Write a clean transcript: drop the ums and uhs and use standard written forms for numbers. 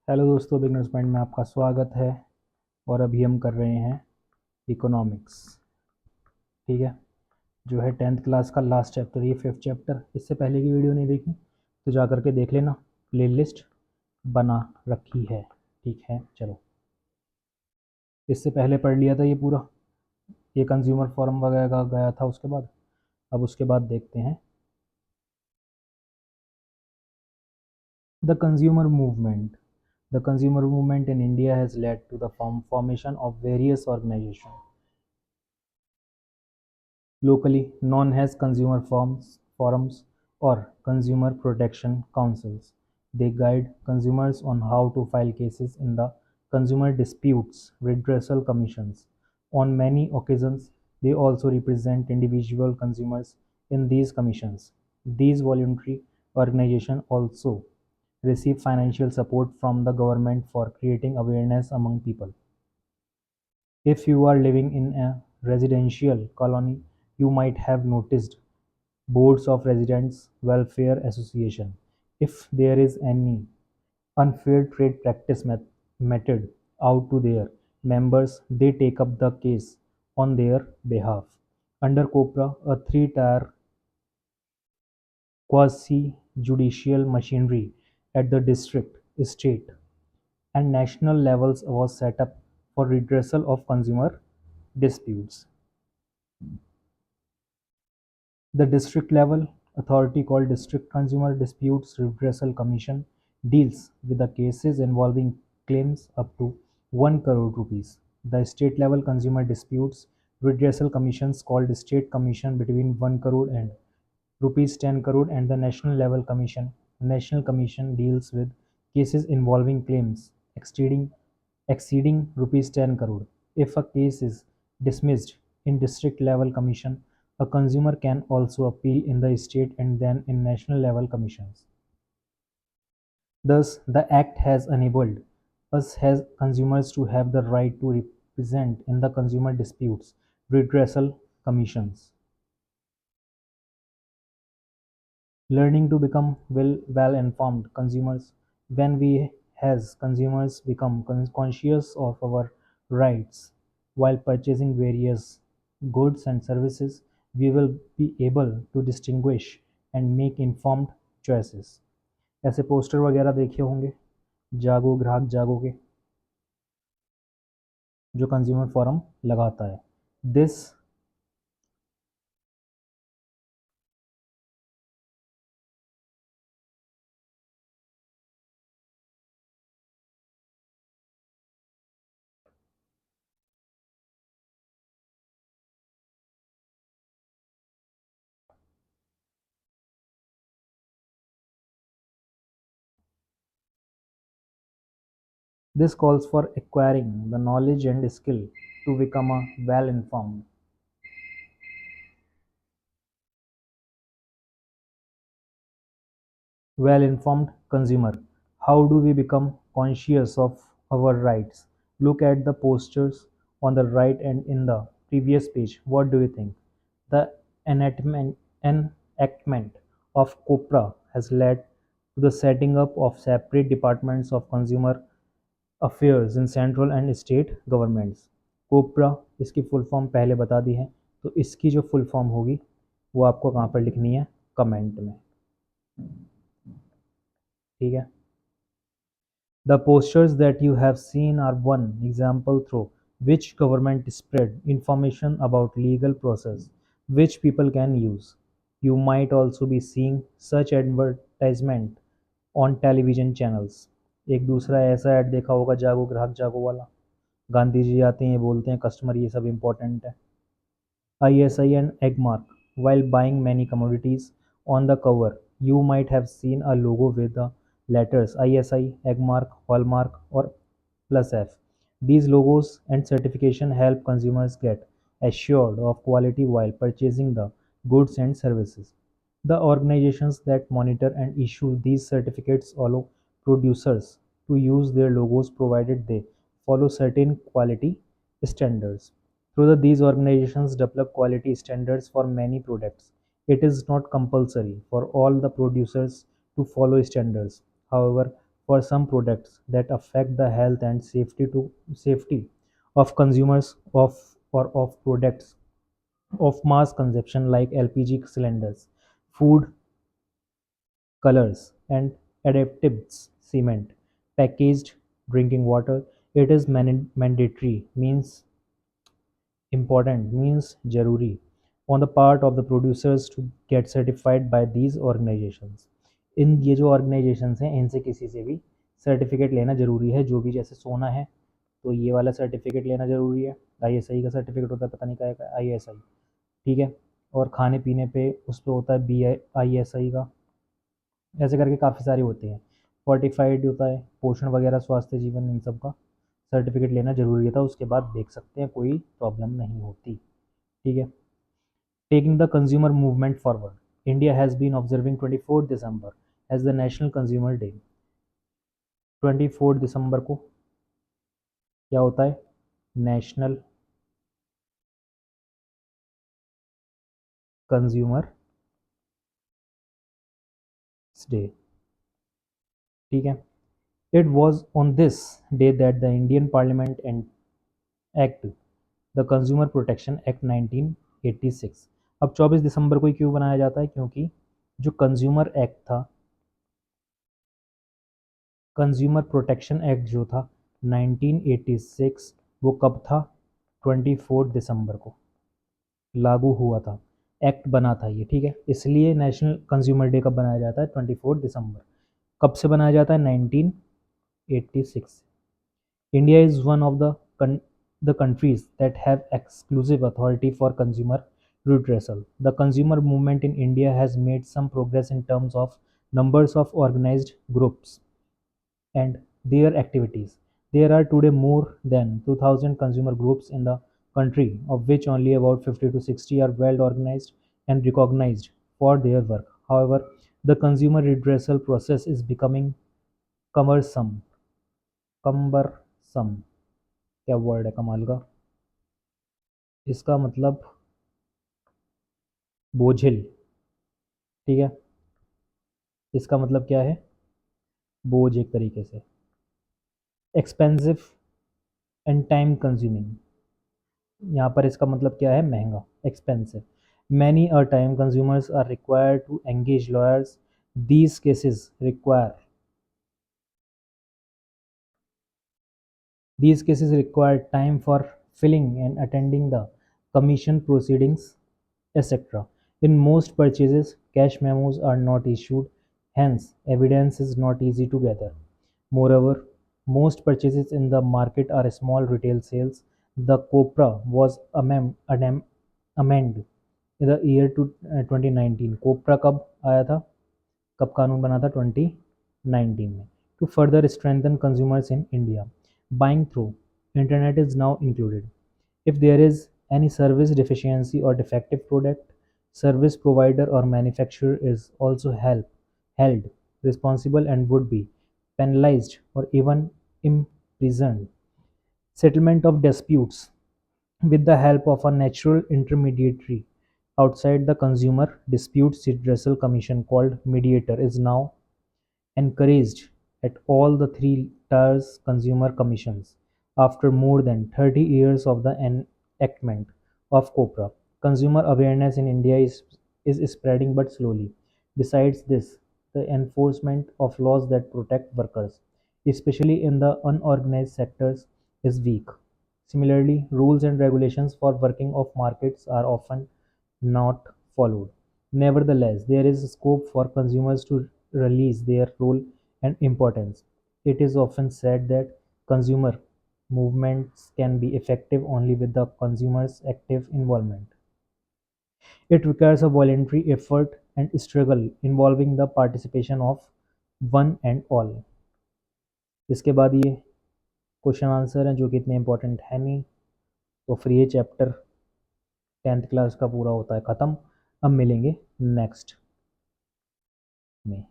Hello दोस्तों, beginners mind में आपका स्वागत है। और अभी हम कर रहे हैं इकोनॉमिक्स। ठीक है, जो है 10th क्लास का लास्ट चैप्टर, ये 5th चैप्टर। इससे पहले की वीडियो नहीं देखी तो जा करके देख लेना, प्लेलिस्ट बना रखी है। ठीक है, चलो। इससे पहले पढ़ लिया था ये पूरा, ये कंज्यूमर फोरम वगैरह का गया था उसके बाद। अब उसके बाद देखते हैं the consumer movement. The consumer movement in India has led to the formation of various organizations locally known as consumer forums or consumer protection councils. They guide consumers on how to file cases in the consumer disputes redressal commissions. On many occasions, they also represent individual consumers in these commissions. These voluntary organizations also receive financial support from the government for creating awareness among people. If you are living in a residential colony, you might have noticed boards of residents welfare association. If there is any unfair trade practice meted out to their members, they take up the case on their behalf. Under COPRA, a three-tier quasi-judicial machinery at the district, state, and national levels was set up for redressal of consumer disputes. The district-level authority called District Consumer Disputes Redressal Commission deals with the cases involving claims up to 1 crore rupees. The state-level Consumer Disputes Redressal Commissions called State Commission between 1 crore and rupees 10 crore, and the National Level Commission. National Commission deals with cases involving claims exceeding rupees 10 crore. If a case is dismissed in district level commission, a consumer can also appeal in the state and then in national level commissions. Thus, the Act has enabled us as consumers to have the right to represent in the consumer disputes redressal commissions. Learning to become well-informed consumers. When we as consumers become conscious of our rights while purchasing various goods and services, we will be able to distinguish and make informed choices. ऐसे poster वगैरह देखे होंगे, जागो ग्राहक जागो के, जो consumer forum लगाता है. This This calls for acquiring the knowledge and skill to become a well-informed consumer. How do we become conscious of our rights? Look at the posters on the right and in the previous page. What do you think? The enactment of COPRA has led to the setting up of separate departments of consumer affairs in central and state governments. कोपरा इसकी full form पहले बता दी है, तो इसकी जो full form होगी वो आपको कहाँ पर लिखनी है, कमेंट में. ठीक है. The posters that you have seen are one example through which government spread information about legal process which people can use. You might also be seeing such advertisement on television channels. एक दूसरा ऐसा add देखा होगा, जागो ग्राहक जागो वाला. गांधी जी आते हैं, बोलते हैं कस्टमर ये सब इम्पोर्टेंट है. ISI and egg mark. While buying many commodities, on the cover you might have seen a logo with the letters ISI, egg mark, hallmark, or plus F. These logos and certification help consumers get assured of quality while purchasing the goods and services. The organizations that monitor and issue these certificates allow producers to use their logos provided they follow certain quality standards. Though these organizations develop quality standards for many products, it is not compulsory for all the producers to follow standards. However, for some products that affect the health and safety of consumers of products of mass consumption like LPG cylinders, food colors, and additives, cement, packaged drinking water. It is mandatory, means important, means jaruri, on the part of the producers to get certified by these organizations. इन ये जो organisations हैं इनसे किसी से भी certificate लेना ज़रूरी है, जो भी जैसे सोना है तो ये वाला सर्टिफिकेट लेना ज़रूरी है, आईएसआई का सर्टिफिकेट होता है, पता नहीं क्या है आईएसआई, ठीक है। और खाने पीने पे उस पर होता है बी आई एस आई का, ऐसे करके काफ़ी सारे होते हैं। फोर्टिफाइड होता है पोषण वगैरह, स्वास्थ्य जीवन, इन सब का सर्टिफिकेट लेना ज़रूरी था, उसके बाद देख सकते हैं कोई प्रॉब्लम नहीं होती, ठीक है। Taking the consumer movement forward, India has been observing 24 December as the national consumer day. 24 दिसंबर को क्या होता है, नेशनल कंज्यूमर डे, ठीक है। It was on this day that the Indian parliament and act the consumer protection act 1986। अब 24 दिसंबर को ही क्यों बनाया जाता है, क्योंकि जो कंज्यूमर एक्ट था, कंज्यूमर प्रोटेक्शन एक्ट जो था 1986, वो कब था, 24 दिसंबर को लागू हुआ था, एक्ट बना था ये, ठीक है। इसलिए नेशनल कंज्यूमर डे कब बनाया जाता है, 24 दिसंबर। कब से बनाया जाता है, 1986। India is one of the countries that have exclusive authority for consumer redressal. The consumer movement in India has made some progress in terms of numbers of organized groups and their activities. There are today more than 2000 consumer groups in the country, of which only about 50 to 60 are well organized and recognized for their work. However, the consumer redressal process is becoming cumbersome. Cumbersome, क्या word है कमाल का, इसका मतलब बोझिल, ठीक है। इसका मतलब क्या है, बोझ एक तरीके से, एक्सपेंसिव एंड टाइम कंज्यूमिंग, यहाँ पर इसका मतलब क्या है, महंगा, expensive. Many a time consumers are required to engage lawyers, these cases require These cases require time for filling and attending the commission proceedings, etc. In most purchases, cash memos are not issued, hence, evidence is not easy to gather. Moreover, most purchases in the market are small retail sales. The COPRA was amended in the year 2019. COPRA कब आया था, कब कानून बना था, 2019 में, to further strengthen consumers in India. Buying through internet is now included. If there is any service deficiency or defective product, service provider or manufacturer is also held responsible and would be penalized or even imprisoned. Settlement of disputes with the help of a natural intermediary outside the Consumer Disputes Redressal Commission called mediator is now encouraged at all the three tiers consumer commissions. After more than 30 years of the enactment of COPRA, consumer awareness in India is spreading but slowly. Besides this, the enforcement of laws that protect workers, especially in the unorganized sectors, is weak. Similarly, rules and regulations for working of markets are often not followed. Nevertheless, there is scope for consumers to release their role and importance. It is often said that consumer movements can be effective only with the consumer's active involvement. It requires a voluntary effort and struggle involving the participation of one and all. इसके बाद ये question answer हैं जो कि इतने important है नहीं, तो फिर ये चैप्टर 10th क्लास का पूरा होता है ख़त्म। अब मिलेंगे नेक्स्ट में।